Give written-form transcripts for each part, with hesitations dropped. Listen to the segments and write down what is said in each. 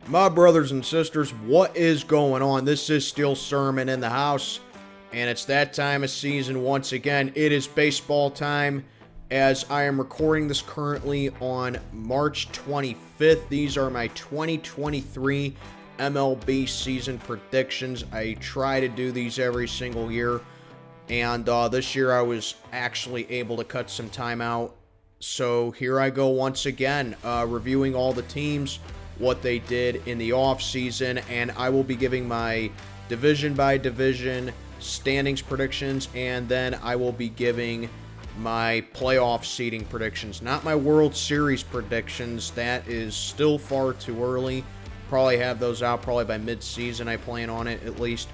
My brothers and sisters, what is going on? This is Steel Sermon in the house, and it's that time of season once again. It is baseball time as I am recording this currently on March 25th. These are my 2023 MLB season predictions. I try to do these every single year, and this year I was actually able to cut some time out. So here I go once again, reviewing all the teams, what they did in the offseason, and I will be giving my division by division standings predictions, and then I will be giving my playoff seeding predictions. Not my World Series predictions. That is still far too early. Probably have those out probably by mid-season. I plan on it at least.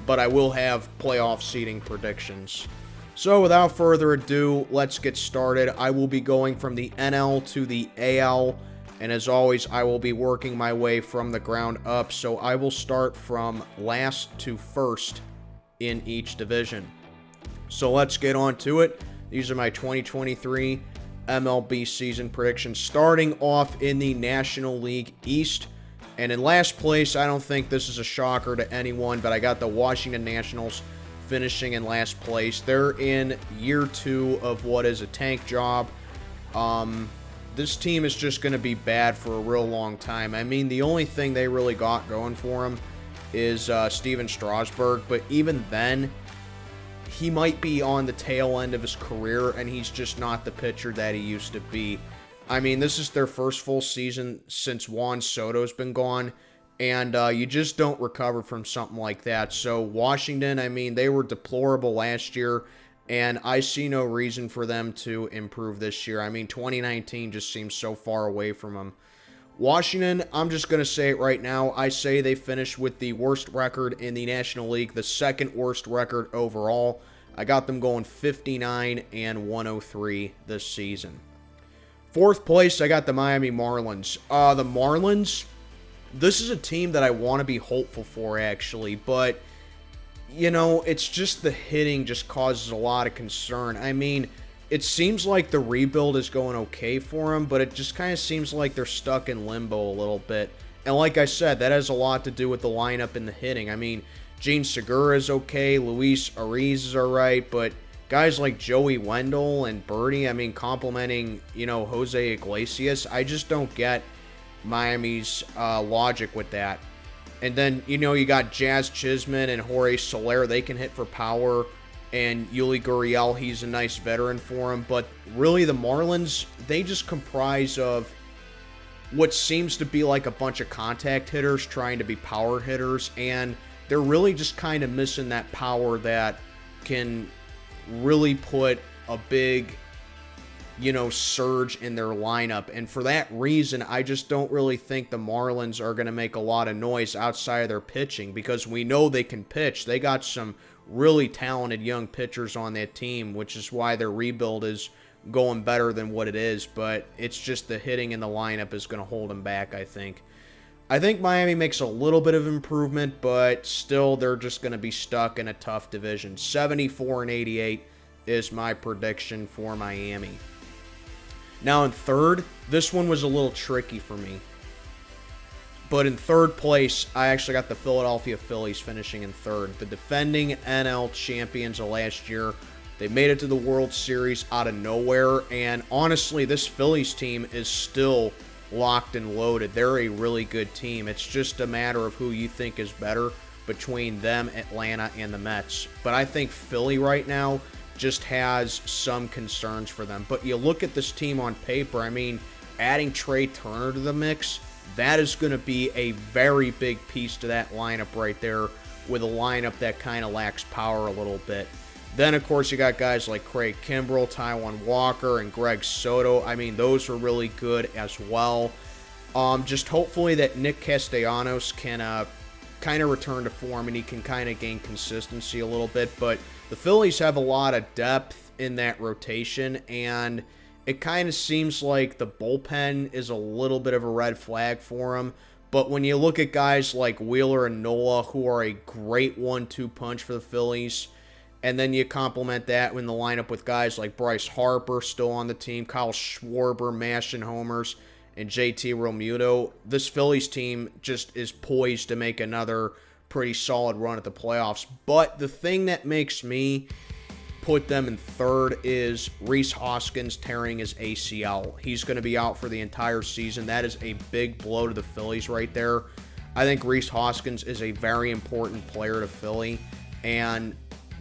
But I will have playoff seeding predictions. So without further ado, let's get started. I will be going from the NL to the AL. And as always, I will be working my way from the ground up. So I will start from last to first in each division. So let's get on to it. These are my 2023 MLB season predictions. Starting off in the National League East. And in last place, I don't think this is a shocker to anyone, but I got the Washington Nationals finishing in last place. They're in year 2 of what is a tank job. This team is just going to be bad for a real long time. I mean, the only thing they really got going for them is Steven Strasburg, but even then, he might be on the tail end of his career, and he's just not the pitcher that he used to be. I mean, this is their first full season since Juan Soto's been gone, and you just don't recover from something like that. So Washington, I mean, they were deplorable last year, and I see no reason for them to improve this year. I mean, 2019 just seems so far away from them. Washington, I'm just going to say it right now. I say they finished with the worst record in the National League, the second worst record overall. I got them going 59 and 103 this season. Fourth place, I got the Miami Marlins. The Marlins, this is a team that I want to be hopeful for, actually, but you know, it's just the hitting just causes a lot of concern. I mean, it seems like the rebuild is going okay for them, but it just kind of seems like they're stuck in limbo a little bit. And like I said, that has a lot to do with the lineup and the hitting. I mean, Gene Segura is okay, Luis Ariz is alright, but guys like Joey Wendell and Birdie, I mean, complimenting, you know, Jose Iglesias, I just don't get Miami's logic with that. And then, you know, you got Jazz Chisholm and Jorge Soler. They can hit for power. And Yuli Gurriel, he's a nice veteran for him. But really, the Marlins, they just comprise of what seems to be like a bunch of contact hitters trying to be power hitters. And they're really just kind of missing that power that can really put a big, you know, surge in their lineup. And for that reason, I just don't really think the Marlins are going to make a lot of noise outside of their pitching, because we know they can pitch. They got some really talented young pitchers on that team, which is why their rebuild is going better than what it is. But it's just the hitting in the lineup is going to hold them back, I think. I think Miami makes a little bit of improvement, but still they're just going to be stuck in a tough division. 74 and 88 is my prediction for Miami. Now in third, this one was a little tricky for me. But in third place, I actually got the Philadelphia Phillies finishing in third. The defending NL champions of last year. They made it to the World Series out of nowhere. And honestly, this Phillies team is still locked and loaded. They're a really good team. It's just a matter of who you think is better between them, Atlanta, and the Mets. But I think Philly right now just has some concerns for them. But you look at this team on paper, I mean, adding Trey Turner to the mix, that is going to be a very big piece to that lineup right there, with a lineup that kind of lacks power a little bit. Then, of course, you got guys like Craig Kimbrell, Taijuan Walker, and Greg Soto. I mean, those are really good as well. Just hopefully that Nick Castellanos can kind of return to form and he can kind of gain consistency a little bit. But the Phillies have a lot of depth in that rotation, and it kind of seems like the bullpen is a little bit of a red flag for them. But when you look at guys like Wheeler and Nola, who are a great 1-2 punch for the Phillies, and then you complement that in the lineup with guys like Bryce Harper still on the team, Kyle Schwarber mashing homers, and JT Realmuto, this Phillies team just is poised to make another pretty solid run at the playoffs. But the thing that makes me put them in third is Rhys Hoskins tearing his ACL. He's going to be out for the entire season. That is a big blow to the Phillies right there. I think Rhys Hoskins is a very important player to Philly, and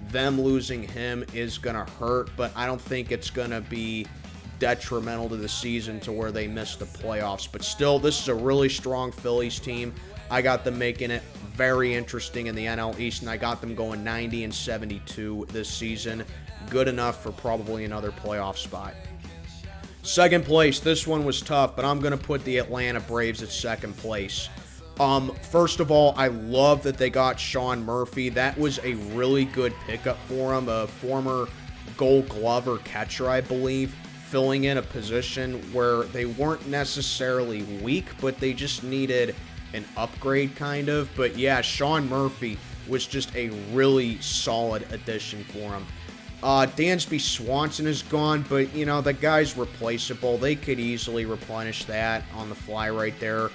them losing him is going to hurt, but I don't think it's going to be detrimental to the season to where they miss the playoffs. But still, this is a really strong Phillies team. I got them making it very interesting in the NL East, and I got them going 90-72 this season. Good enough for probably another playoff spot. Second place, this one was tough, but I'm going to put the Atlanta Braves at second place. First of all, I love that they got Sean Murphy. That was a really good pickup for him, a former Gold Glover catcher, I believe, filling in a position where they weren't necessarily weak, but they just needed an upgrade kind of. But yeah, Sean Murphy was just a really solid addition for him. Dansby Swanson is gone, but you know, the guy's replaceable. They could easily replenish that on the fly right there.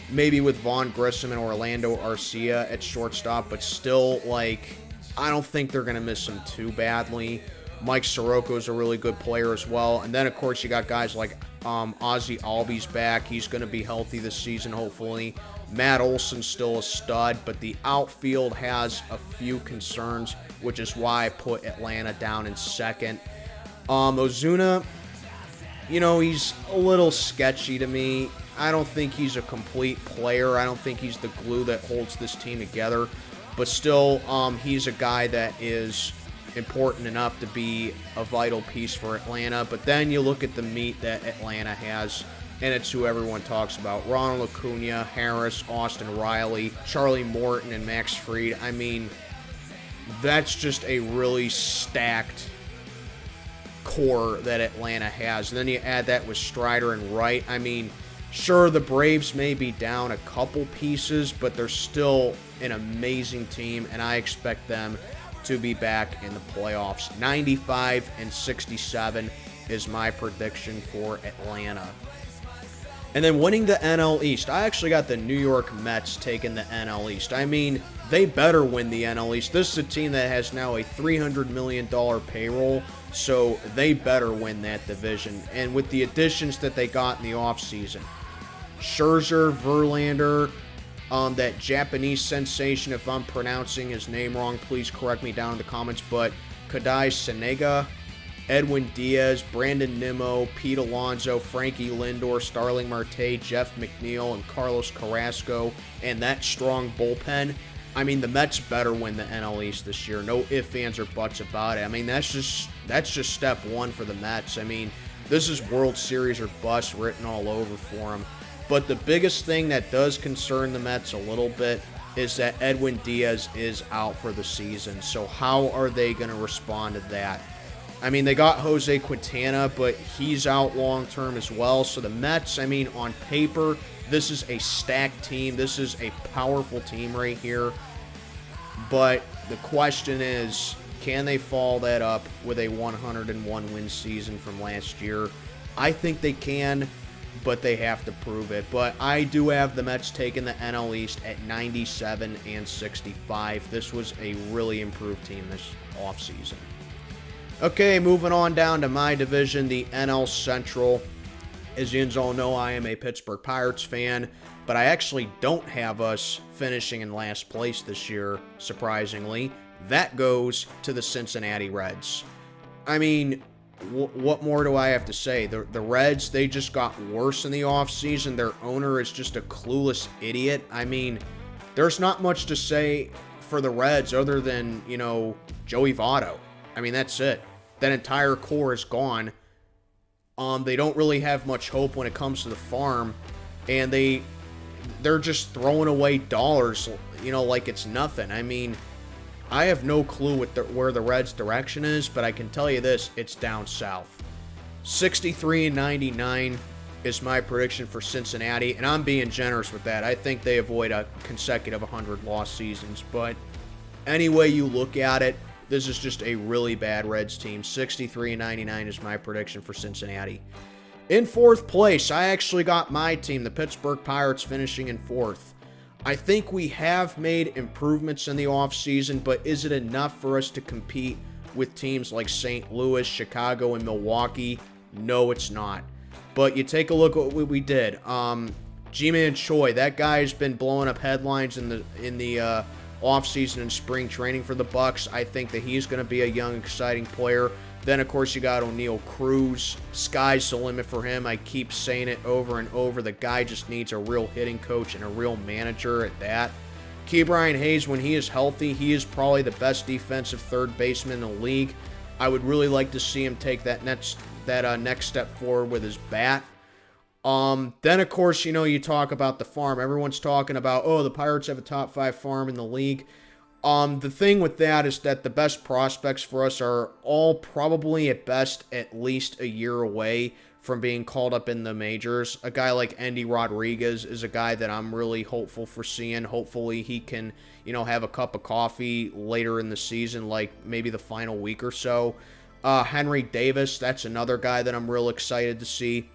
Maybe with Vaughn Grissom and Orlando Arcia at shortstop, but still, like, I don't think they're going to miss him too badly. Mike Soroka is a really good player as well. And then, of course, you got guys like Ozzie Albies back. He's going to be healthy this season, hopefully. Matt Olson's still a stud, but the outfield has a few concerns, which is why I put Atlanta down in second. Ozuna, you know, he's a little sketchy to me. I don't think he's a complete player. I don't think he's the glue that holds this team together. But still, he's a guy that is important enough to be a vital piece for Atlanta. But then you look at the meat that Atlanta has, and it's who everyone talks about. Ronald Acuna, Harris, Austin Riley, Charlie Morton, and Max Fried. I mean, that's just a really stacked core that Atlanta has. And then you add that with Strider and Wright. I mean, sure, the Braves may be down a couple pieces, but they're still an amazing team, and I expect them to be back in the playoffs. 95-67 is my prediction for Atlanta. And then winning the NL East, I actually got the New York Mets taking the NL East. I mean, they better win the NL East. This is a team that has now a $300 million payroll, so they better win that division. And with the additions that they got in the offseason, Scherzer, Verlander, that Japanese sensation, if I'm pronouncing his name wrong, please correct me down in the comments, but Kadai Senega, Edwin Diaz, Brandon Nimmo, Pete Alonso, Frankie Lindor, Starling Marte, Jeff McNeil, and Carlos Carrasco, and that strong bullpen. I mean, the Mets better win the NL East this year. No ifs, ands, or buts about it. I mean, that's just step one for the Mets. I mean, this is World Series or bust written all over for them. But the biggest thing that does concern the Mets a little bit is that Edwin Diaz is out for the season. So how are they going to respond to that? I mean, they got Jose Quintana, but he's out long-term as well. So the Mets, I mean, on paper, this is a stacked team. This is a powerful team right here. But the question is, can they follow that up with a 101-win season from last year? I think they can, but they have to prove it. But I do have the Mets taking the NL East at 97-65. This was a really improved team this offseason. Okay, moving on down to my division, the NL Central. As you all know, I am a Pittsburgh Pirates fan, but I actually don't have us finishing in last place this year, surprisingly. That goes to the Cincinnati Reds. I mean, what more do I have to say? The Reds, they just got worse in the offseason. Their owner is just a clueless idiot. I mean, there's not much to say for the Reds other than, you know, Joey Votto. I mean, that's it. That entire core is gone. They don't really have much hope when it comes to the farm, and they're just throwing away dollars, you know, like it's nothing. I mean, I have no clue where the Reds' direction is, but I can tell you this, it's down south. 63-99 is my prediction for Cincinnati, and I'm being generous with that. I think they avoid a consecutive 100-loss seasons, but any way you look at it, this is just a really bad Reds team. 63-99 is my prediction for Cincinnati. In fourth place, I actually got my team, the Pittsburgh Pirates, finishing in fourth. I think we have made improvements in the offseason, but is it enough for us to compete with teams like St. Louis, Chicago, and Milwaukee? No, it's not. But you take a look at what we did. Ji-Man Choi, that guy has been blowing up headlines in the offseason and spring training for the Bucks. I think that he's going to be a young, exciting player. Then, of course, you got O'Neal Cruz. Sky's the limit for him. I keep saying it over and over. The guy just needs a real hitting coach and a real manager at that. Ke'Bryan Hayes, when he is healthy, he is probably the best defensive third baseman in the league. I would really like to see him take that next step forward with his bat. Then, of course, you talk about the farm. Everyone's talking about, oh, the Pirates have a top 5 farm in the league. The thing with that is that the best prospects for us are all probably at best at least a year away from being called up in the majors. A guy like Endy Rodriguez is a guy that I'm really hopeful for seeing. Hopefully he can, have a cup of coffee later in the season, like maybe the final week or so. Henry Davis, that's another guy that I'm real excited to see.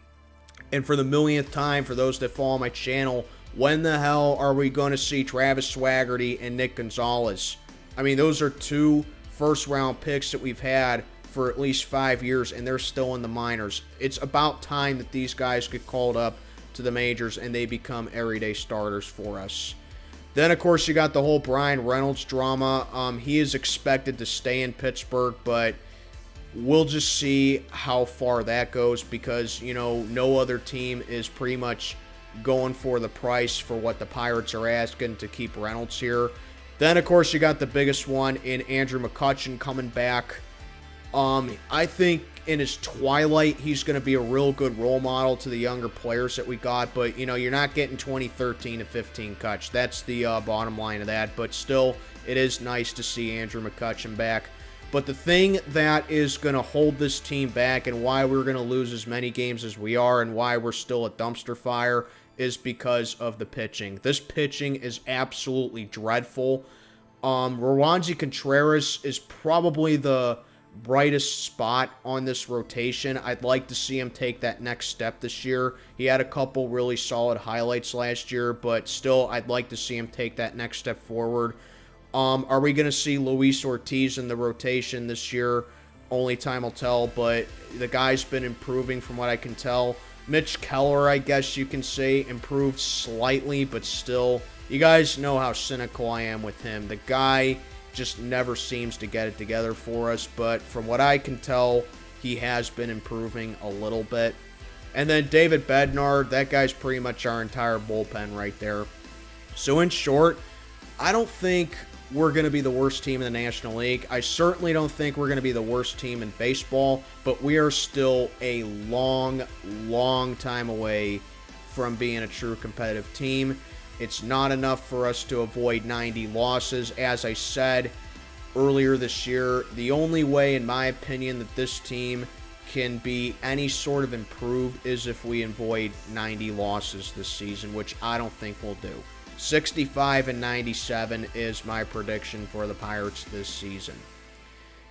And for the millionth time, for those that follow my channel, when the hell are we going to see Travis Swaggerty and Nick Gonzalez? I mean, those are 2 first-round picks that we've had for at least 5 years, and they're still in the minors. It's about time that these guys get called up to the majors and they become everyday starters for us. Then, of course, you got the whole Brian Reynolds drama. He is expected to stay in Pittsburgh, but we'll just see how far that goes because, no other team is pretty much going for the price for what the Pirates are asking to keep Reynolds here. Then, of course, you got the biggest one in Andrew McCutchen coming back. I think in his twilight, he's going to be a real good role model to the younger players that we got. But, you're not getting 2013 to 15 Kutch. That's the bottom line of that. But still, it is nice to see Andrew McCutchen back. But the thing that is going to hold this team back and why we're going to lose as many games as we are and why we're still a dumpster fire is because of the pitching. This pitching is absolutely dreadful. Rowanzi Contreras is probably the brightest spot on this rotation. I'd like to see him take that next step this year. He had a couple really solid highlights last year, but still, I'd like to see him take that next step forward. Are we going to see Luis Ortiz in the rotation this year? Only time will tell, but the guy's been improving from what I can tell. Mitch Keller, I guess you can say, improved slightly, but still, you guys know how cynical I am with him. The guy just never seems to get it together for us, but from what I can tell, he has been improving a little bit. And then David Bednar, that guy's pretty much our entire bullpen right there. So in short, I don't think we're going to be the worst team in the National League. I certainly don't think we're going to be the worst team in baseball, but we are still a long, long time away from being a true competitive team. It's not enough for us to avoid 90 losses. As I said earlier this year, the only way, in my opinion, that this team can be any sort of improved is if we avoid 90 losses this season, which I don't think we'll do. 65 and 97 is my prediction for the Pirates this season.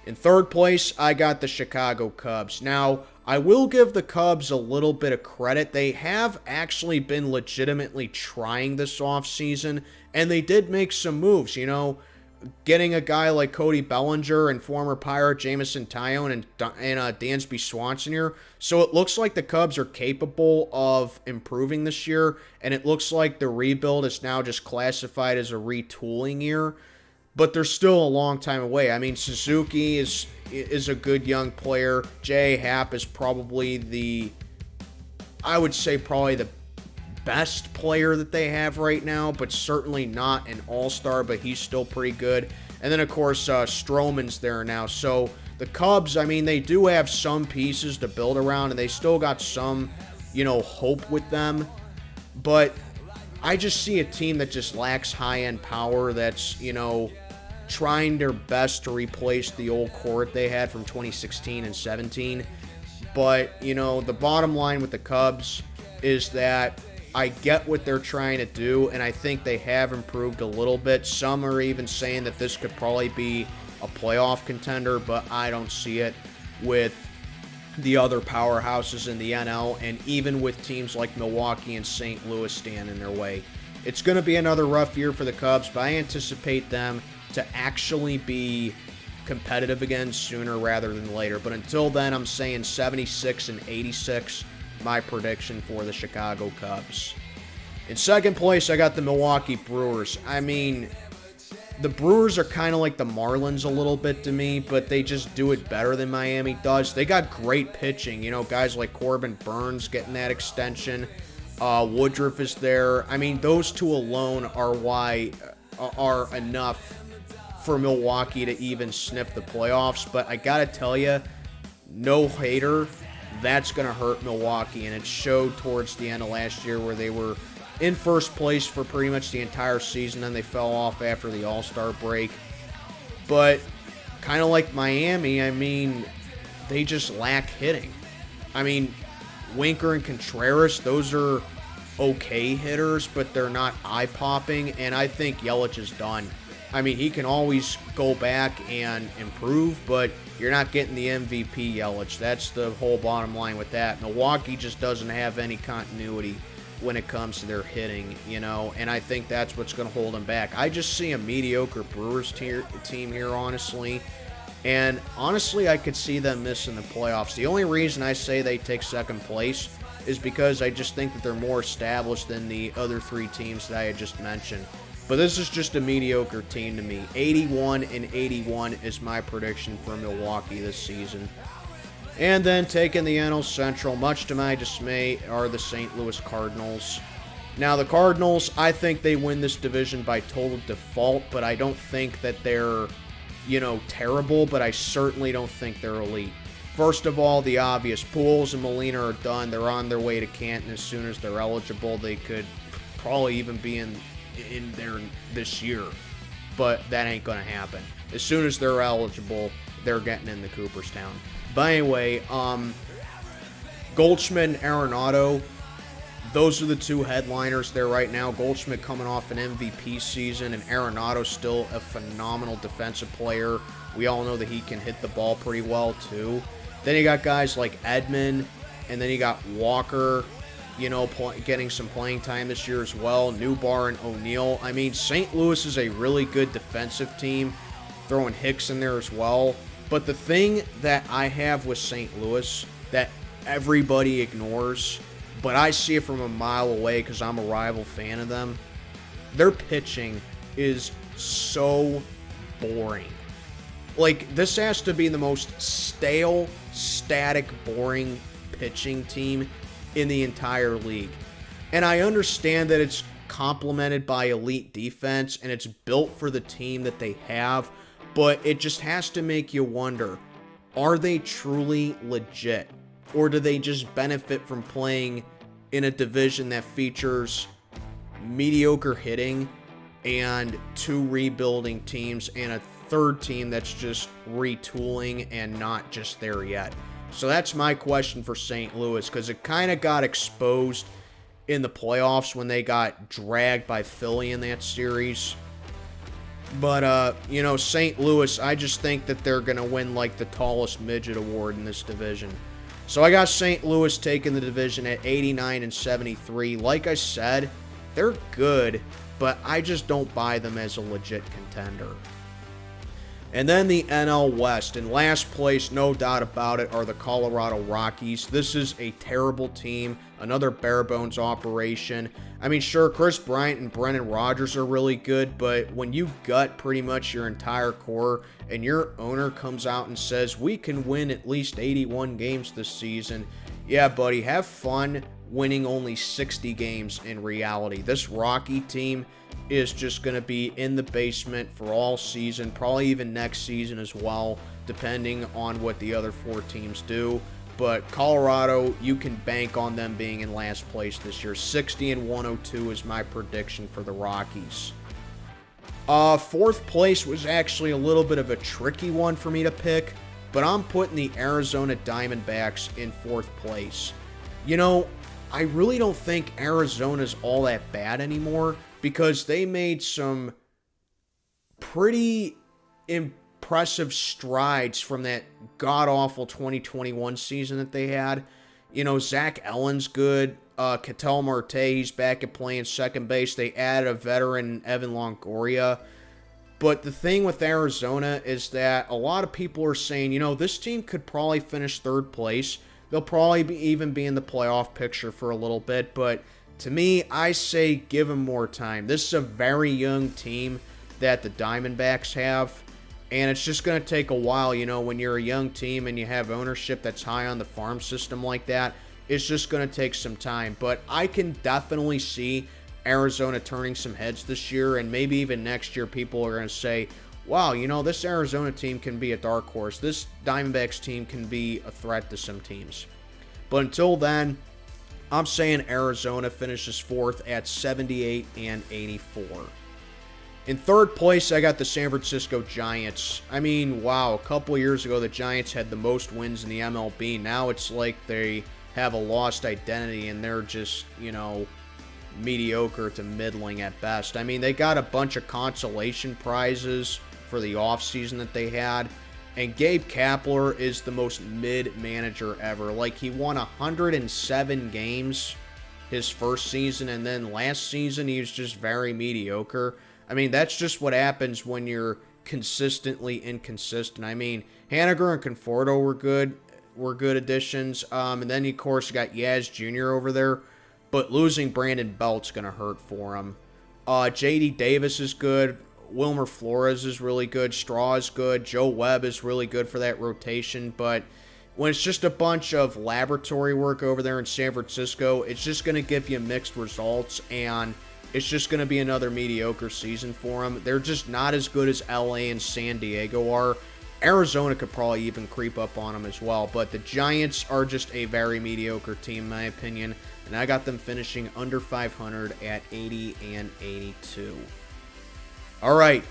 In third place, I got the Chicago Cubs. Now, I will give the Cubs a little bit of credit. They have actually been legitimately trying this offseason, and they did make some moves, getting a guy like Cody Bellinger and former Pirate Jameson Taillon and Dansby Swanson here. So it looks like the Cubs are capable of improving this year, and it looks like the rebuild is now just classified as a retooling year. But they're still a long time away. I mean, Suzuki is a good young player. J.A. Happ is probably I would say probably the best player that they have right now, but certainly not an all-star, but he's still pretty good. And then, of course, Stroman's there now. So the Cubs, I mean, they do have some pieces to build around, and they still got some, hope with them. But I just see a team that just lacks high-end power that's, trying their best to replace the old core they had from 2016 and 17. But, the bottom line with the Cubs is that I get what they're trying to do, and I think they have improved a little bit. Some are even saying that this could probably be a playoff contender, but I don't see it with the other powerhouses in the NL, and even with teams like Milwaukee and St. Louis standing in their way. It's going to be another rough year for the Cubs, but I anticipate them to actually be competitive again sooner rather than later. But until then, I'm saying 76 and 86, my prediction for the Chicago Cubs. In second place, I got the Milwaukee Brewers. I mean, the Brewers are kind of like the Marlins a little bit to me, but they just do it better than Miami does. They got great pitching. You know, guys like Corbin Burns getting that extension. Woodruff is there. I mean, those two alone are enough for Milwaukee to even sniff the playoffs. But I got to tell you, no hater, that's going to hurt Milwaukee. And it showed towards the end of last year where they were in first place for pretty much the entire season, then they fell off after the All-Star break. But kind of like Miami, I mean, they just lack hitting. I mean, Winker and Contreras, those are okay hitters, but they're not eye-popping, and I think Yelich is done. I mean, he can always go back and improve, but you're not getting the MVP Yelich. That's the whole bottom line with that. Milwaukee just doesn't have any continuity when it comes to their hitting, you know, and I think that's what's going to hold them back. I just see a mediocre Brewers team here, honestly, and honestly, I could see them missing the playoffs. The only reason I say they take second place is because I just think that they're more established than the other three teams that I had just mentioned. But this is just a mediocre team to me. 81 and 81 is my prediction for Milwaukee this season. And then taking the NL Central, much to my dismay, are the St. Louis Cardinals. Now, the Cardinals, I think they win this division by total default, but I don't think that they're, you know, terrible, but I certainly don't think they're elite. First of all, the obvious. Pujols and Molina are done. They're on their way to Canton as soon as they're eligible. They could probably even be in there this year, but that ain't going to happen. As soon as they're eligible, they're getting into Cooperstown. But anyway, Goldschmidt and Arenado, those are the two headliners there right now. Goldschmidt coming off an MVP season, and Arenado still a phenomenal defensive player. We all know that he can hit the ball pretty well, too. Then you got guys like Edman, and then you got Walker, you know, getting some playing time this year as well. Newbar and O'Neill. I mean, St. Louis is a really good defensive team, throwing Hicks in there as well. But the thing that I have with St. Louis that everybody ignores, but I see it from a mile away because I'm a rival fan of them, their pitching is so boring. Like, this has to be the most stale, static, boring pitching team in the entire league. And I understand that it's complemented by elite defense and it's built for the team that they have, but it just has to make you wonder, are they truly legit? Or do they just benefit from playing in a division that features mediocre hitting and two rebuilding teams and a third team that's just retooling and not just there yet? So that's my question for St. Louis, because it kind of got exposed in the playoffs when they got dragged by Philly in that series. But, you know, St. Louis, I just think that they're going to win, like, the tallest midget award in this division. So I got St. Louis taking the division at 89 and 73. Like I said, they're good, but I just don't buy them as a legit contender. And then the NL West. In last place, no doubt about it, are the Colorado Rockies. This is a terrible team, another bare-bones operation. I mean, sure, Chris Bryant and Brendan Rodgers are really good, but when you gut pretty much your entire core and your owner comes out and says, we can win at least 81 games this season, yeah, buddy, have fun winning only 60 games in reality. This Rocky team is just going to be in the basement for all season, probably even next season as well, depending on what the other four teams do. But Colorado, you can bank on them being in last place this year. 60 and 102 is my prediction for the Rockies. Fourth place was actually a little bit of a tricky one for me to pick, but I'm putting the Arizona Diamondbacks in fourth place. You know, I really don't think Arizona's all that bad anymore, because they made some pretty impressive strides from that god-awful 2021 season that they had. Zach Ellen's good. Ketel Marte, he's back at playing second base. They added a veteran, Evan Longoria. But the thing with Arizona is that a lot of people are saying, this team could probably finish third place. They'll probably even be in the playoff picture for a little bit. But to me, I say give them more time. This is a very young team that the Diamondbacks have. And it's just going to take a while, when you're a young team and you have ownership that's high on the farm system like that. It's just going to take some time. But I can definitely see Arizona turning some heads this year. And maybe even next year, people are going to say, wow, this Arizona team can be a dark horse. This Diamondbacks team can be a threat to some teams. But until then, I'm saying Arizona finishes fourth at 78 and 84. In third place, I got the San Francisco Giants. I mean, wow, a couple of years ago, the Giants had the most wins in the MLB. Now it's like they have a lost identity, and they're just, mediocre to middling at best. I mean, they got a bunch of consolation prizes for the offseason that they had, and Gabe Kapler is the most mid manager ever. Like, he won 107 games his first season, and then last season he was just very mediocre. I mean, that's just what happens when you're consistently inconsistent. I mean, Haniger and Conforto were good additions. And then, of course, you got Yaz Jr. over there. But losing Brandon Belt's going to hurt for him. J.D. Davis is good. Wilmer Flores is really good. Straw is good. Joe Webb is really good for that rotation. But when it's just a bunch of laboratory work over there in San Francisco, it's just going to give you mixed results, and it's just going to be another mediocre season for them. They're just not as good as LA and San Diego are. Arizona could probably even creep up on them as well. But the Giants are just a very mediocre team, in my opinion. And I got them finishing under 500 at 80 and 82. All right.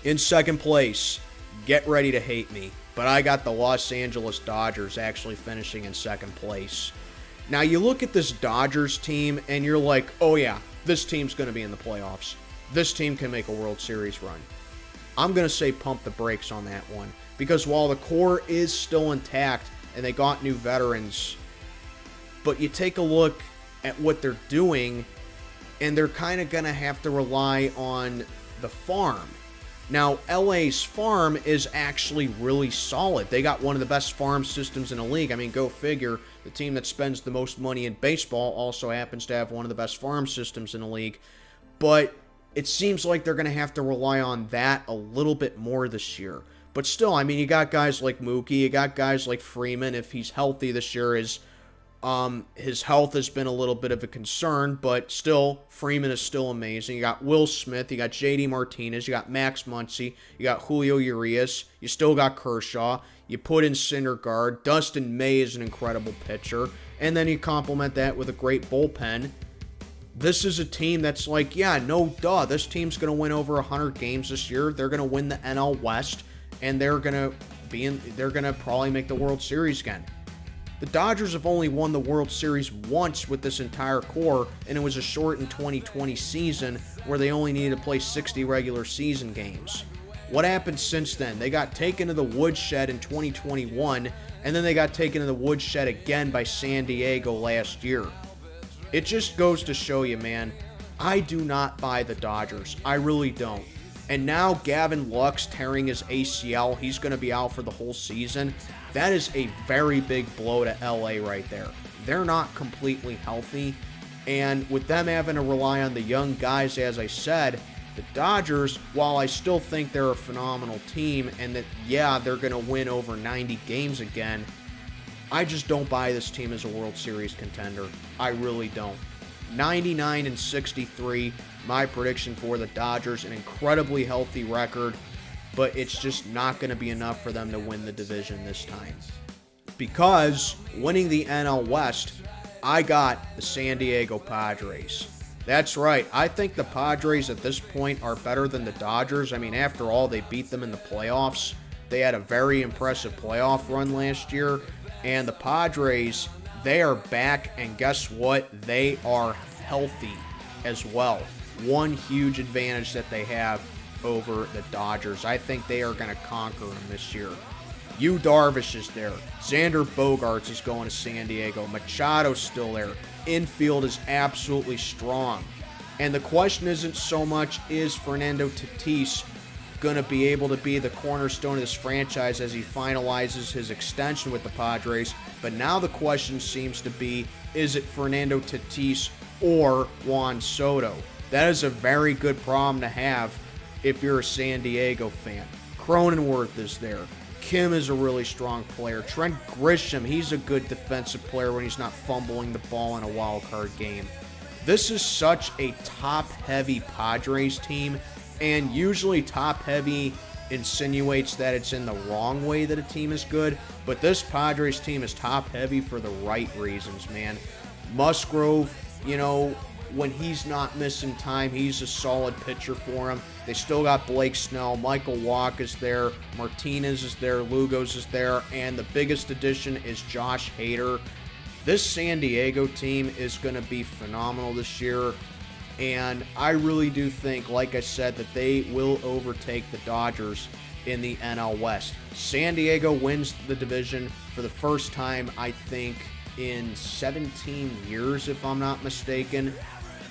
In second place, get ready to hate me, but I got the Los Angeles Dodgers actually finishing in second place. Now, you look at this Dodgers team, and you're like, oh yeah, this team's going to be in the playoffs. This team can make a World Series run. I'm going to say pump the brakes on that one, because while the core is still intact and they got new veterans, but you take a look at what they're doing, and they're kind of going to have to rely on the farm. Now, LA's farm is actually really solid. They got one of the best farm systems in the league. I mean, go figure. The team that spends the most money in baseball also happens to have one of the best farm systems in the league. But it seems like they're going to have to rely on that a little bit more this year. But still, I mean, you got guys like Mookie. You got guys like Freeman. If he's healthy this year, his health has been a little bit of a concern, but still, Freeman is still amazing. You got Will Smith, you got JD Martinez, you got Max Muncy, you got Julio Urias, you still got Kershaw, you put in Syndergaard, Dustin May is an incredible pitcher, and then you complement that with a great bullpen. This is a team that's like, yeah, no duh, this team's going to win over 100 games this year. They're going to win the NL West, and they're going to probably make the World Series again. The Dodgers have only won the World Series once with this entire core, and it was a shortened 2020 season where they only needed to play 60 regular season games. What happened since then? They got taken to the woodshed in 2021, and then they got taken to the woodshed again by San Diego last year. It just goes to show you, man, I do not buy the Dodgers. I really don't. And now Gavin Lux tearing his ACL, he's going to be out for the whole season. That is a very big blow to LA right there. They're not completely healthy. And with them having to rely on the young guys, as I said, the Dodgers, while I still think they're a phenomenal team and that, yeah, they're going to win over 90 games again, I just don't buy this team as a World Series contender. I really don't. 99 and 63, my prediction for the Dodgers, an incredibly healthy record, but it's just not going to be enough for them to win the division this time. Because winning the NL West, I got the San Diego Padres. That's right, I think the Padres at this point are better than the Dodgers. I mean, after all, they beat them in the playoffs. They had a very impressive playoff run last year, and the Padres, they are back, and guess what? They are healthy as well. One huge advantage that they have over the Dodgers. I think they are going to conquer them this year. Yu Darvish is there. Xander Bogaerts is going to San Diego. Machado's still there. Infield is absolutely strong. And the question isn't so much, is Fernando Tatis going to be able to be the cornerstone of this franchise as he finalizes his extension with the Padres, but now the question seems to be, is it Fernando Tatis or Juan Soto? That is a very good problem to have if you're a San Diego fan. Cronenworth is there. Kim is a really strong player. Trent Grisham, he's a good defensive player when he's not fumbling the ball in a wild card game. This is such a top-heavy Padres team, and usually top-heavy insinuates that it's in the wrong way that a team is good, but this Padres team is top-heavy for the right reasons, man. Musgrove, when he's not missing time, he's a solid pitcher for him. They still got Blake Snell, Michael Wacha is there, Martinez is there, Lugos is there, and the biggest addition is Josh Hader. This San Diego team is going to be phenomenal this year, and I really do think, like I said, that they will overtake the Dodgers in the NL West. San Diego wins the division for the first time, I think, in 17 years, if I'm not mistaken.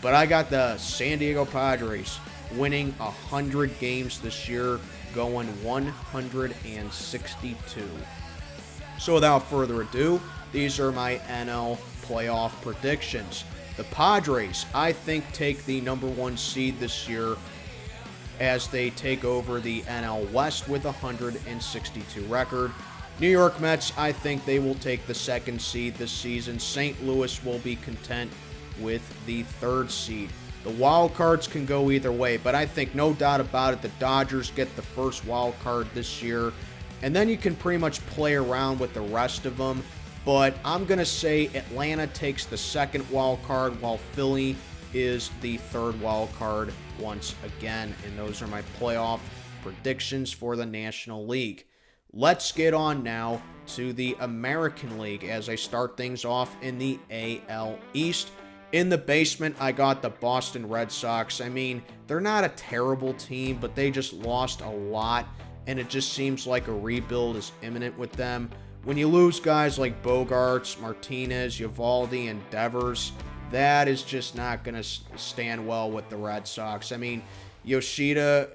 But I got the San Diego Padres winning 100 games this year, going 162. So without further ado, these are my NL playoff predictions. The Padres, I think, take the number 1 seed this year as they take over the NL West with a 162 record. New York Mets, I think they will take the 2nd seed this season. St. Louis will be content with the 3rd seed. The wild cards can go either way, but I think no doubt about it, the Dodgers get the first wild card this year, and then you can pretty much play around with the rest of them. But I'm going to say Atlanta takes the 2nd wild card, while Philly is the 3rd wild card once again. And those are my playoff predictions for the National League. Let's get on now to the American League as I start things off in the AL East. In the basement, I got the Boston Red Sox. I mean, they're not a terrible team, but they just lost a lot, and it just seems like a rebuild is imminent with them. When you lose guys like Bogaerts, Martinez, Eovaldi, and Devers, that is just not going to stand well with the Red Sox. I mean, Yoshida,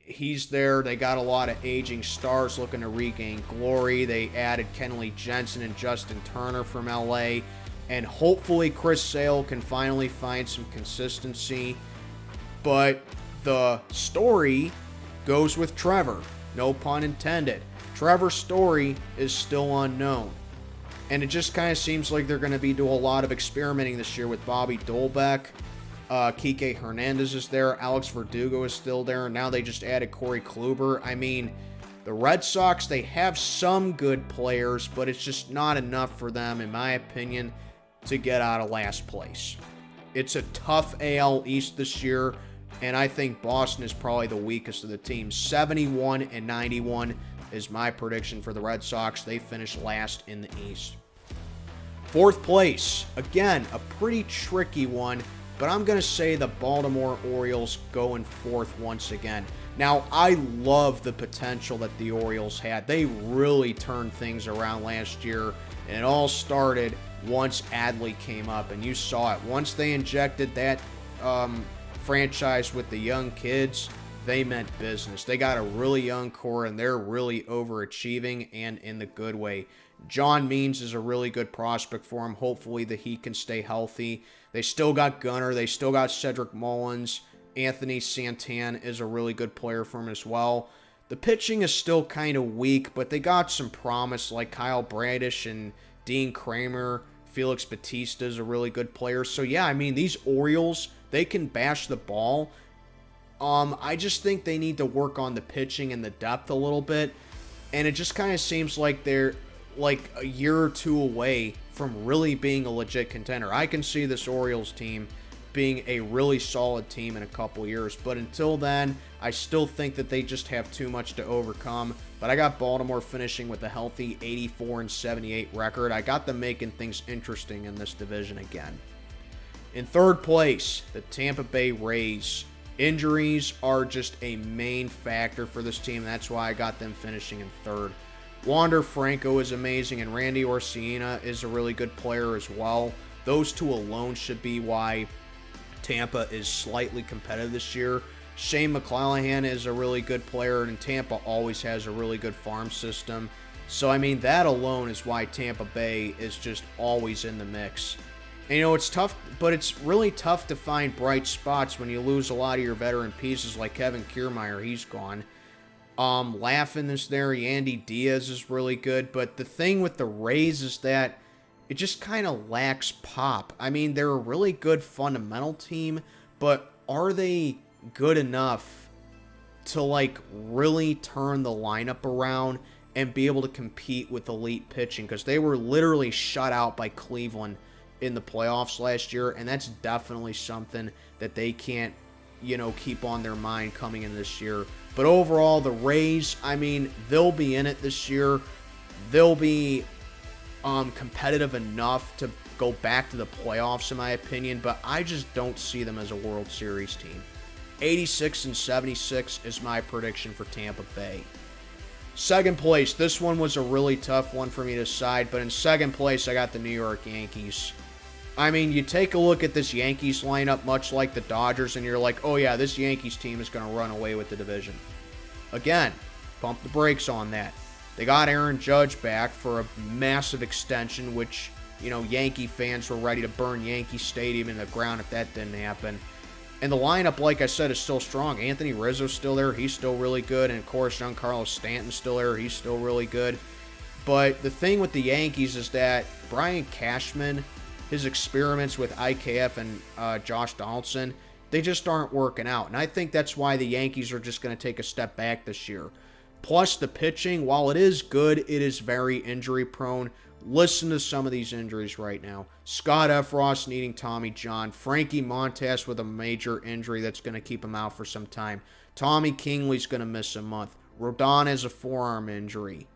he's there. They got a lot of aging stars looking to regain glory. They added Kenley Jensen and Justin Turner from LA, and hopefully Chris Sale can finally find some consistency. But the story goes with Trevor. No pun intended. Trevor Story is still unknown. And it just kind of seems like they're going to be doing a lot of experimenting this year with Bobby Dolbeck. Kike Hernandez is there. Alex Verdugo is still there. Now they just added Corey Kluber. I mean, the Red Sox, they have some good players, but it's just not enough for them, in my opinion, to get out of last place. It's a tough AL East this year, and I think Boston is probably the weakest of the teams. 71-91 is my prediction for the Red Sox. They finished last in the East. 4th place, again, a pretty tricky one, but I'm going to say the Baltimore Orioles going 4th once again. Now, I love the potential that the Orioles had. They really turned things around last year, and it all started once Adley came up, and you saw it. Once they injected that franchise with the young kids, they meant business. They got a really young core, and they're really overachieving, and in the good way. John Means is a really good prospect for him. Hopefully that he can stay healthy. They still got Gunnar. They still got Cedric Mullins. Anthony Santan is a really good player for him as well. The pitching is still kind of weak, but they got some promise like Kyle Bradish and Dean Kramer. Felix Bautista is a really good player. So yeah, I mean, these Orioles, they can bash the ball. I just think they need to work on the pitching and the depth a little bit. And it just kind of seems like they're like a year or two away from really being a legit contender. I can see this Orioles team being a really solid team in a couple years. But until then, I still think that they just have too much to overcome. But I got Baltimore finishing with a healthy 84-78 record. I got them making things interesting in this division again. In 3rd place, the Tampa Bay Rays. Injuries are just a main factor for this team. That's why I got them finishing in third. Wander Franco is amazing, and Randy Arozarena is a really good player as well. Those two alone should be why Tampa is slightly competitive this year. Shane McClanahan is a really good player, and Tampa always has a really good farm system. So, I mean, that alone is why Tampa Bay is just always in the mix. And, you know, it's tough, but it's really tough to find bright spots when you lose a lot of your veteran pieces like Kevin Kiermaier. He's gone. Laughing is there. Yandy Diaz is really good. But the thing with the Rays is that it just kind of lacks pop. I mean, they're a really good fundamental team, but are they good enough to, like, really turn the lineup around and be able to compete with elite pitching? Because they were literally shut out by Cleveland in the playoffs last year, and that's definitely something that they can't, you know, keep on their mind coming in this year. But overall, the Rays, I mean, they'll be in it this year. They'll be competitive enough to go back to the playoffs, in my opinion, but I just don't see them as a World Series team. 86-76 is my prediction for Tampa Bay. Second place, this one was a really tough one for me to decide, but in second place, I got the New York Yankees. I mean, you take a look at this Yankees lineup, much like the Dodgers, and you're like, oh yeah, this Yankees team is going to run away with the division. Again, pump the brakes on that. They got Aaron Judge back for a massive extension, which, you know, Yankee fans were ready to burn Yankee Stadium in the ground if that didn't happen. And the lineup, like I said, is still strong. Anthony Rizzo's still there. He's still really good. And, of course, Giancarlo Stanton's still there. He's still really good. But the thing with the Yankees is that Brian Cashman, his experiments with IKF and Josh Donaldson, they just aren't working out. And I think that's why the Yankees are just going to take a step back this year. Plus, the pitching, while it is good, it is very injury-prone. Listen to some of these injuries right now. Scott Efros needing Tommy John. Frankie Montas with a major injury that's going to keep him out for some time. Tommy Kingley's going to miss a month. Rodon has a forearm injury.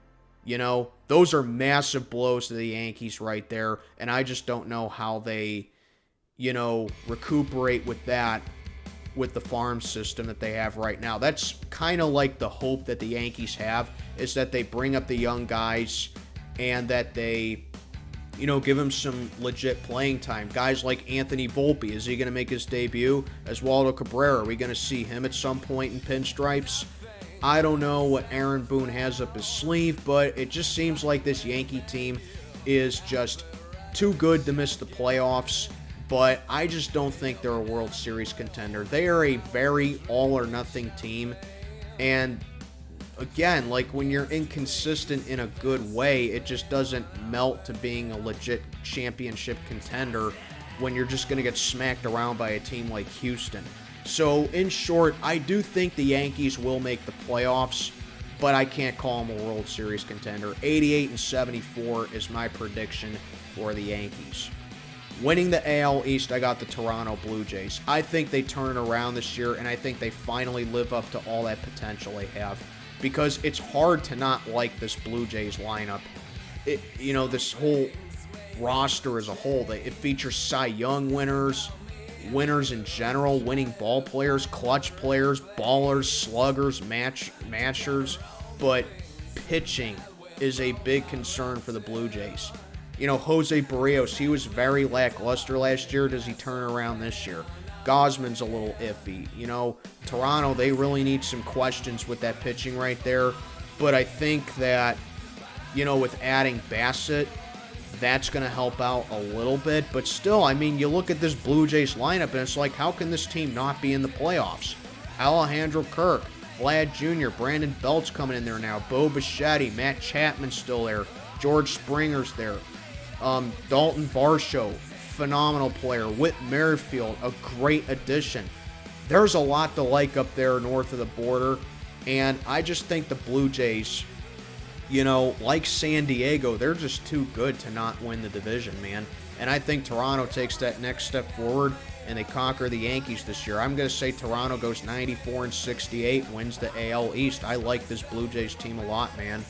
You know, those are massive blows to the Yankees right there, and I just don't know how they, you know, recuperate with that with the farm system that they have right now. That's kind of like the hope that the Yankees have, is that they bring up the young guys and that they, you know, give him some legit playing time. Guys like Anthony Volpe, is he going to make his debut? Oswaldo Cabrera, are we going to see him at some point in pinstripes? I don't know what Aaron Boone has up his sleeve, but it just seems like this Yankee team is just too good to miss the playoffs. But I just don't think they're a World Series contender. They are a very all-or-nothing team. And again, like, when you're inconsistent in a good way, it just doesn't melt to being a legit championship contender when you're just going to get smacked around by a team like Houston. So, in short, I do think the Yankees will make the playoffs, but I can't call them a World Series contender. 88-74 is my prediction for the Yankees. Winning the AL East, I got the Toronto Blue Jays. I think they turn around this year, and I think they finally live up to all that potential they have. Because it's hard to not like this Blue Jays lineup. You know, this whole roster as a whole, it features Cy Young winners in general, winning ball players, clutch players, ballers, sluggers, matchers. But pitching is a big concern for the Blue Jays. You know, Jose Barrios, he was very lackluster last year. Does he turn around this year? Gosman's a little iffy. You know, Toronto, they really need some questions with that pitching right there. But I think that, you know, with adding Bassett, that's going to help out a little bit. But still, I mean, you look at this Blue Jays lineup, and it's like, how can this team not be in the playoffs? Alejandro Kirk, Vlad Jr., Brandon Belt's coming in there now, Bo Bichetti, Matt Chapman's still there, George Springer's there, Dalton Varsho, phenomenal player, Whit Merrifield, a great addition. There's a lot to like up there north of the border, and I just think the Blue Jays, you know, like San Diego, they're just too good to not win the division, man. And I think Toronto takes that next step forward, and they conquer the Yankees this year. I'm going to say Toronto goes 94-68, wins the AL East. I like this Blue Jays team a lot, man.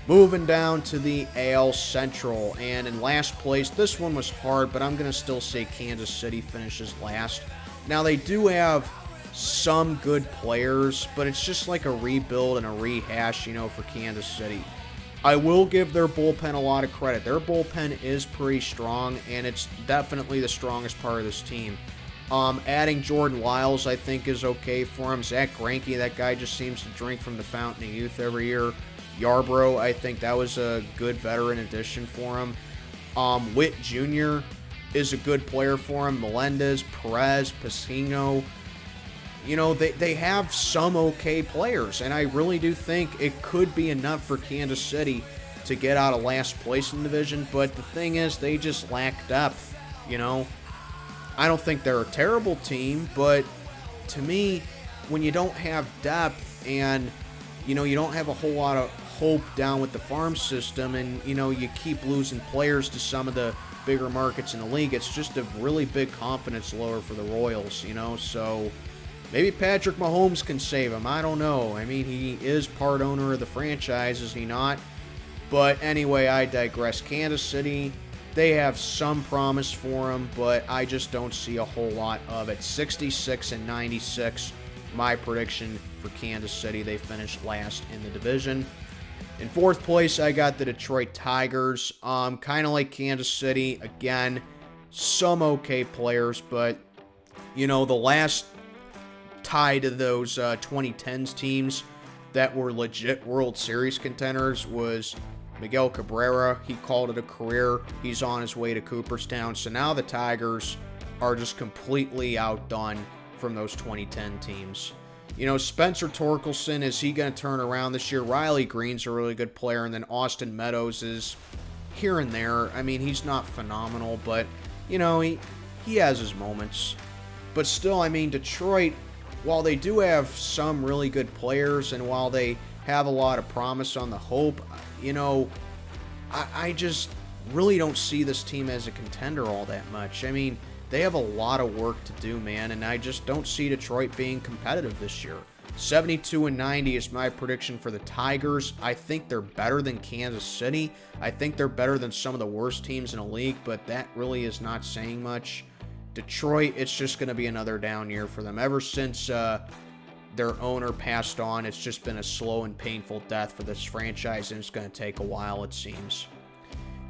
Moving down to the AL Central, and in last place, this one was hard, but I'm going to still say Kansas City finishes last. Now, they do have some good players, but it's just like a rebuild and a rehash, for Kansas City. I will give their bullpen a lot of credit. Their bullpen is pretty strong, and it's definitely the strongest part of this team. Adding Jordan Lyles, I think, is okay for him. Zach Greinke, that guy just seems to drink from the fountain of youth every year. Yarbrough, I think that was a good veteran addition for him. Witt Jr. is a good player for him. Melendez, Perez, Pasquino. They have some okay players, and I really do think it could be enough for Kansas City to get out of last place in the division, but the thing is, they just lack depth, I don't think they're a terrible team, but to me, when you don't have depth and, you don't have a whole lot of hope down with the farm system and, you keep losing players to some of the bigger markets in the league, it's just a really big confidence lower for the Royals, so maybe Patrick Mahomes can save him. I don't know. I mean, he is part owner of the franchise, is he not? But anyway, I digress. Kansas City, they have some promise for him, but I just don't see a whole lot of it. 66-96, my prediction for Kansas City. They finished last in the division. In fourth place, I got the Detroit Tigers. Kind of like Kansas City. Again, some okay players, but, the last tie to those 2010s teams that were legit World Series contenders was Miguel Cabrera. He called it a career. He's on his way to Cooperstown. So now the Tigers are just completely outdone from those 2010 teams. Spencer Torkelson, is he going to turn around this year? Riley Green's a really good player, and then Austin Meadows is here and there. I mean, he's not phenomenal, but, he has his moments. But still, I mean, Detroit, while they do have some really good players and while they have a lot of promise on the hope, I just really don't see this team as a contender all that much. I mean, they have a lot of work to do, man, and I just don't see Detroit being competitive this year. 72-90 is my prediction for the Tigers. I think they're better than Kansas City. I think they're better than some of the worst teams in the league, but that really is not saying much. Detroit, it's just going to be another down year for them. Ever since their owner passed on, it's just been a slow and painful death for this franchise, and it's going to take a while, it seems.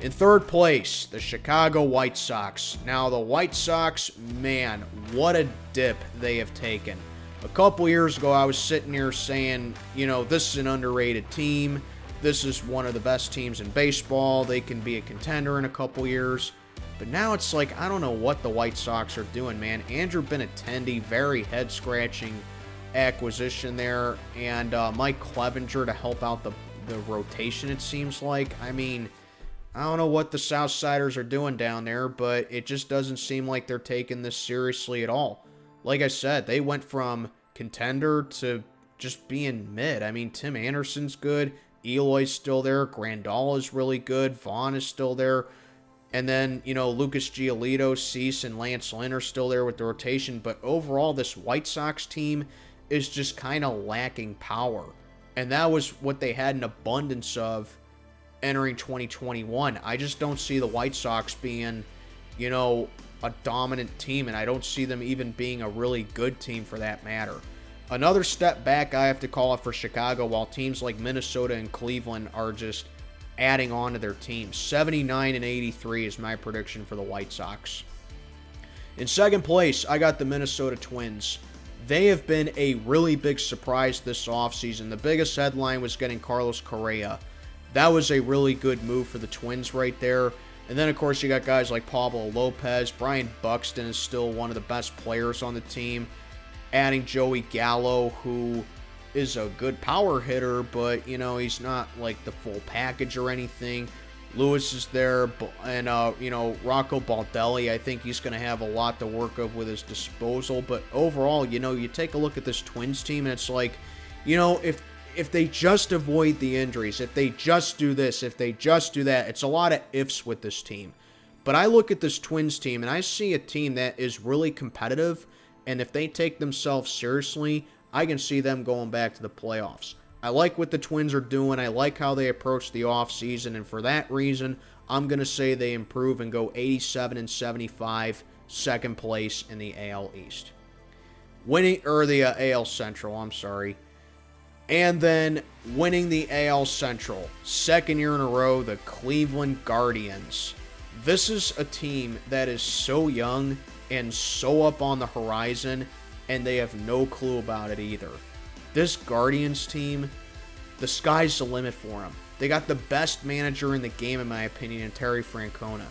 In third place, the Chicago White Sox. Now, the White Sox, man, what a dip they have taken. A couple years ago, I was sitting here saying, this is an underrated team. This is one of the best teams in baseball. They can be a contender in a couple years. But now it's like, I don't know what the White Sox are doing, man. Andrew Benintendi, very head-scratching acquisition there. And Mike Clevenger to help out the rotation, it seems like. I mean, I don't know what the Southsiders are doing down there, but it just doesn't seem like they're taking this seriously at all. Like I said, they went from contender to just being mid. I mean, Tim Anderson's good. Eloy's still there. Grandal is really good. Vaughn is still there. And then, Lucas Giolito, Cease, and Lance Lynn are still there with the rotation. But overall, this White Sox team is just kind of lacking power. And that was what they had an abundance of entering 2021. I just don't see the White Sox being, a dominant team. And I don't see them even being a really good team for that matter. Another step back I have to call it for Chicago, while teams like Minnesota and Cleveland are just adding on to their team. 79-83 is my prediction for the White Sox. In second place, I got the Minnesota Twins. They have been a really big surprise this offseason. The biggest headline was getting Carlos Correa. That was a really good move for the Twins right there. And then, of course, you got guys like Pablo Lopez. Brian Buxton is still one of the best players on the team. Adding Joey Gallo, who is a good power hitter, but, he's not like the full package or anything. Lewis is there, and, Rocco Baldelli, I think he's going to have a lot to work with his disposal. But overall, you take a look at this Twins team, and it's like, if they just avoid the injuries, if they just do this, if they just do that, it's a lot of ifs with this team. But I look at this Twins team, and I see a team that is really competitive, and if they take themselves seriously, I can see them going back to the playoffs. I like what the Twins are doing. I like how they approach the offseason, and for that reason, I'm going to say they improve and go 87-75, second place in the AL East. winning, or the AL Central, I'm sorry. And then winning the AL Central, second year in a row, the Cleveland Guardians. This is a team that is so young and so up on the horizon, and they have no clue about it either. This Guardians team, the sky's the limit for them. They got the best manager in the game, in my opinion, in Terry Francona.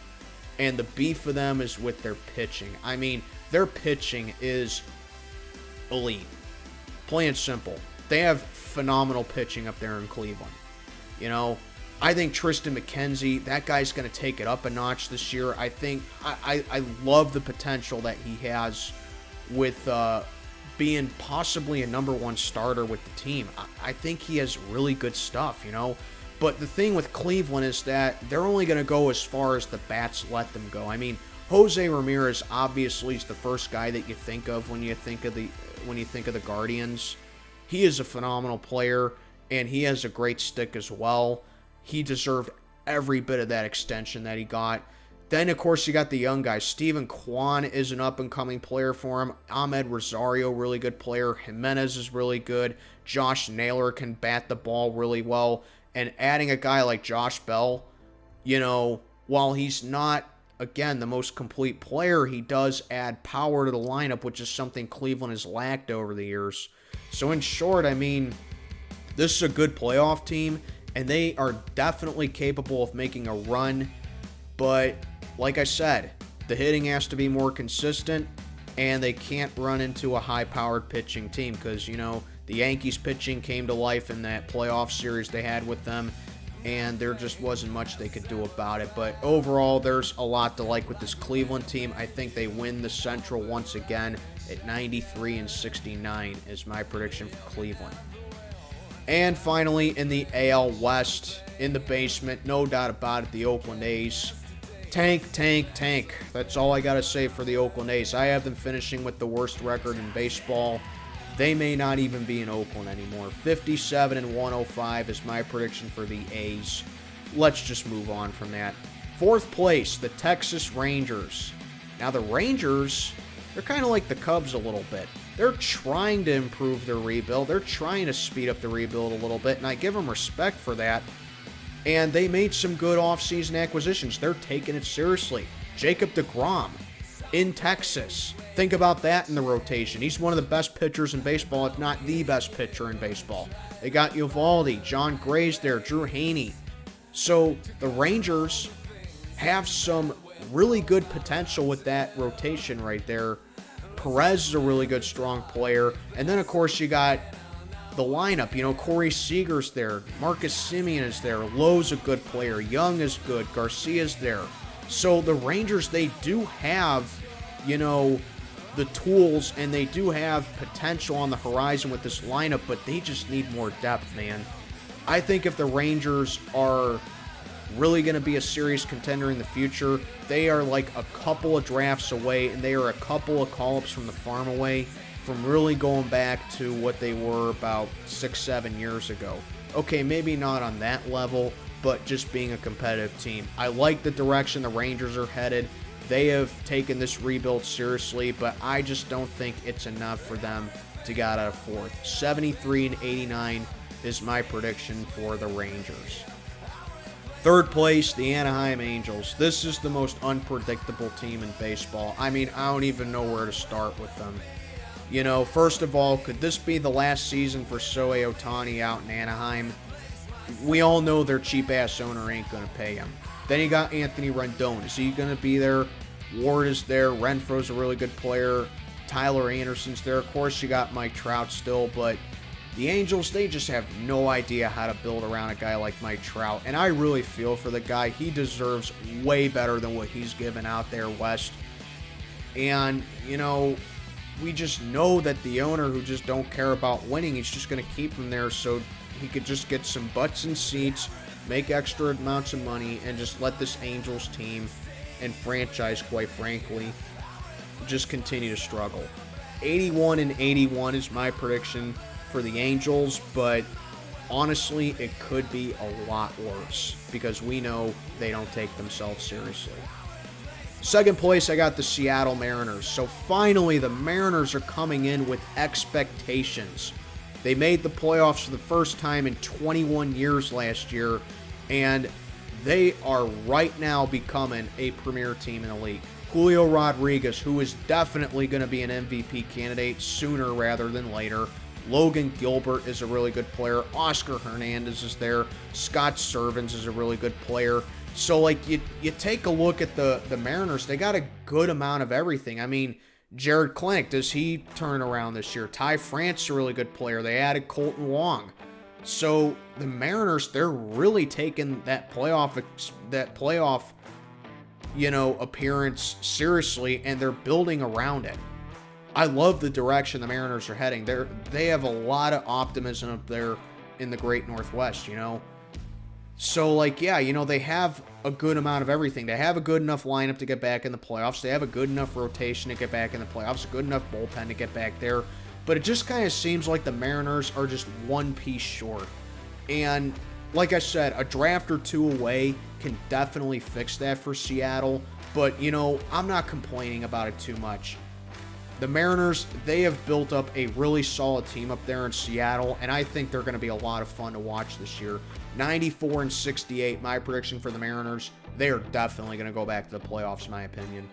And the beef for them is with their pitching. I mean, their pitching is elite. Plain and simple. They have phenomenal pitching up there in Cleveland. You know, I think Tristan McKenzie, that guy's going to take it up a notch this year. I think I love the potential that he has with being possibly a #1 starter with the team. I think he has really good stuff, you know. But the thing with Cleveland is that they're only going to go as far as the bats let them go. I mean, Jose Ramirez obviously is the first guy that you think of when you think of the Guardians. He is a phenomenal player, and he has a great stick as well. He deserved every bit of that extension that he got. Then, of course, you got the young guys. Steven Kwan is an up-and-coming player for him. Ahmed Rosario, really good player. Jimenez is really good. Josh Naylor can bat the ball really well. And adding a guy like Josh Bell, you know, while he's not, again, the most complete player, he does add power to the lineup, which is something Cleveland has lacked over the years. So in short, I mean, this is a good playoff team, and they are definitely capable of making a run. But like I said, the hitting has to be more consistent, and they can't run into a high-powered pitching team because, you know, the Yankees pitching came to life in that playoff series they had with them, and there just wasn't much they could do about it. But overall, there's a lot to like with this Cleveland team. I think they win the Central once again at 93-69 is my prediction for Cleveland. And finally, in the AL West, in the basement, no doubt about it, the Oakland A's. Tank, tank, tank. That's all I got to say for the Oakland A's. I have them finishing with the worst record in baseball. They may not even be in Oakland anymore. 57-105 is my prediction for the A's. Let's just move on from that. Fourth place, the Texas Rangers. Now, the Rangers, they're kind of like the Cubs a little bit. They're trying to improve their rebuild. They're trying to speed up the rebuild a little bit, and I give them respect for that. And they made some good offseason acquisitions. They're taking it seriously. Jacob deGrom in Texas. Think about that in the rotation. He's one of the best pitchers in baseball, if not the best pitcher in baseball. They got Eovaldi, John Gray's there, Drew Haney. So the Rangers have some really good potential with that rotation right there. Perez is a really good, strong player. And then, of course, you got the lineup. You know, Corey Seager's there. Marcus Semien is there. Lowe's a good player. Young is good. Garcia's there. So the Rangers, they do have, you know, the tools, and they do have potential on the horizon with this lineup, but they just need more depth, man. I think if the Rangers are really going to be a serious contender in the future, they are like a couple of drafts away, and they are a couple of call-ups from the farm away from really going back to what they were about 6-7 years ago. Okay, maybe not on that level, but just being a competitive team. I like the direction the Rangers are headed. They have taken this rebuild seriously, but I just don't think it's enough for them to get out of fourth. 73-89 is my prediction for the Rangers. Third place, the Anaheim Angels. This is the most unpredictable team in baseball. I mean, I don't even know where to start with them. You know, first of all, could this be the last season for Shohei Ohtani out in Anaheim? We all know their cheap-ass owner ain't going to pay him. Then you got Anthony Rendon. Is he going to be there? Ward is there. Renfro's a really good player. Tyler Anderson's there. Of course, you got Mike Trout still, but the Angels, they just have no idea how to build around a guy like Mike Trout, and I really feel for the guy. He deserves way better than what he's given out there west. And, you know, we just know that the owner who just don't care about winning, he's just going to keep him there so he could just get some butts in seats, make extra amounts of money, and just let this Angels team and franchise, quite frankly, just continue to struggle. 81-81 is my prediction for the Angels, but honestly, it could be a lot worse because we know they don't take themselves seriously. Second place, I got the Seattle Mariners. So finally, the Mariners are coming in with expectations. They made the playoffs for the first time in 21 years last year, and they are right now becoming a premier team in the league. Julio Rodriguez, who is definitely going to be an MVP candidate sooner rather than later. Logan Gilbert is a really good player. Oscar Hernandez is there. Scott Servens is a really good player. So, like, you take a look at the Mariners, they got a good amount of everything. I mean, Jared Klenick, does he turn around this year? Ty France is a really good player. They added Colton Wong. So, the Mariners, they're really taking that playoff, appearance seriously, and they're building around it. I love the direction the Mariners are heading. They have a lot of optimism up there in the Great Northwest, So, they have a good amount of everything. They have a good enough lineup to get back in the playoffs. They have a good enough rotation to get back in the playoffs, a good enough bullpen to get back there. But it just kind of seems like the Mariners are just one piece short. And, like I said, a draft or two away can definitely fix that for Seattle. But, I'm not complaining about it too much. The Mariners, they have built up a really solid team up there in Seattle, and I think they're going to be a lot of fun to watch this year. 94-68, my prediction for the Mariners. They are definitely going to go back to the playoffs, in my opinion.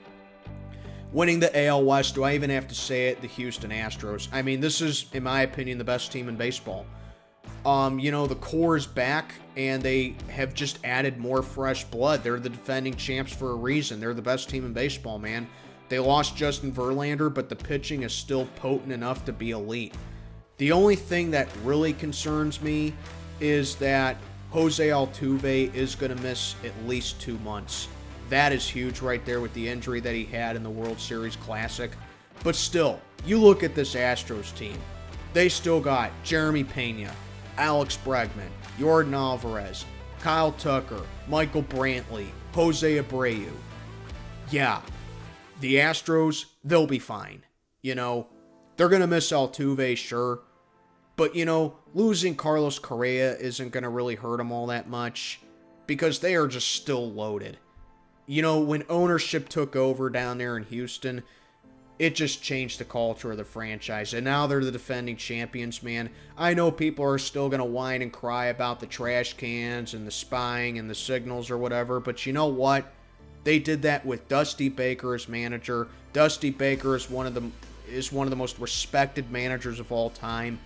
Winning the AL West, do I even have to say it? The Houston Astros. I mean, this is, in my opinion, the best team in baseball. The core is back, and they have just added more fresh blood. They're the defending champs for a reason. They're the best team in baseball, man. They lost Justin Verlander, but the pitching is still potent enough to be elite. The only thing that really concerns me is that Jose Altuve is going to miss at least 2 months. That is huge right there with the injury that he had in the World Series Classic. But still, you look at this Astros team. They still got Jeremy Pena, Alex Bregman, Yordan Alvarez, Kyle Tucker, Michael Brantley, Jose Abreu. Yeah. The Astros, they'll be fine. They're going to miss Altuve, sure. But, losing Carlos Correa isn't going to really hurt them all that much because they are just still loaded. When ownership took over down there in Houston, it just changed the culture of the franchise. And now they're the defending champions, man. I know people are still going to whine and cry about the trash cans and the spying and the signals or whatever. But you know what? They did that with Dusty Baker as manager. Dusty Baker is one of the most respected managers of all time.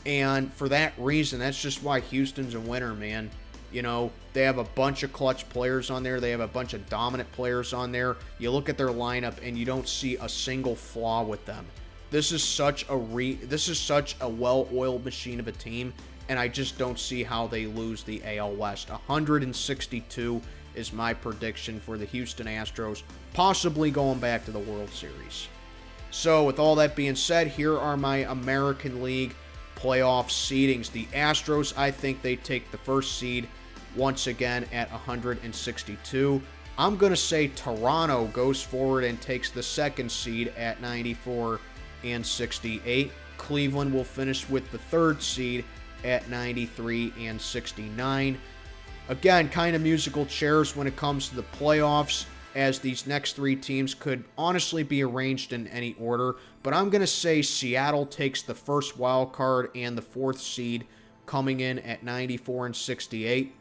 And for that reason, that's just why Houston's a winner, man. They have a bunch of clutch players on there. They have a bunch of dominant players on there. You look at their lineup and you don't see a single flaw with them. This is such a well-oiled machine of a team, and I just don't see how they lose the AL West. 162 is my prediction for the Houston Astros, possibly going back to the World Series. So with all that being said, here are my American League playoff seedings. The Astros, I think they take the first seed once again at 162. I'm going to say Toronto goes forward and takes the second seed at 94 and 68. Cleveland will finish with the third seed at 93 and 69. Again, kind of musical chairs when it comes to the playoffs, as these next three teams could honestly be arranged in any order. But I'm going to say Seattle takes the first wild card and the fourth seed, coming in at 94 and 68.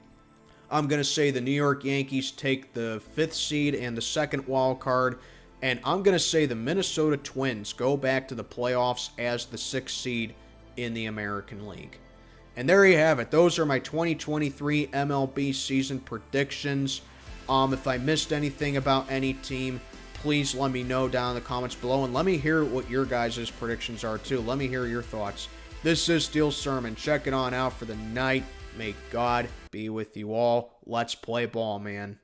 I'm going to say the New York Yankees take the fifth seed and the second wild card. And I'm going to say the Minnesota Twins go back to the playoffs as the sixth seed in the American League. And there you have it. Those are my 2023 MLB season predictions. If I missed anything about any team, please let me know down in the comments below. And let me hear what your guys' predictions are too. Let me hear your thoughts. This is Steel Sermon. Check it on out for the night. May God be with you all. Let's play ball, man.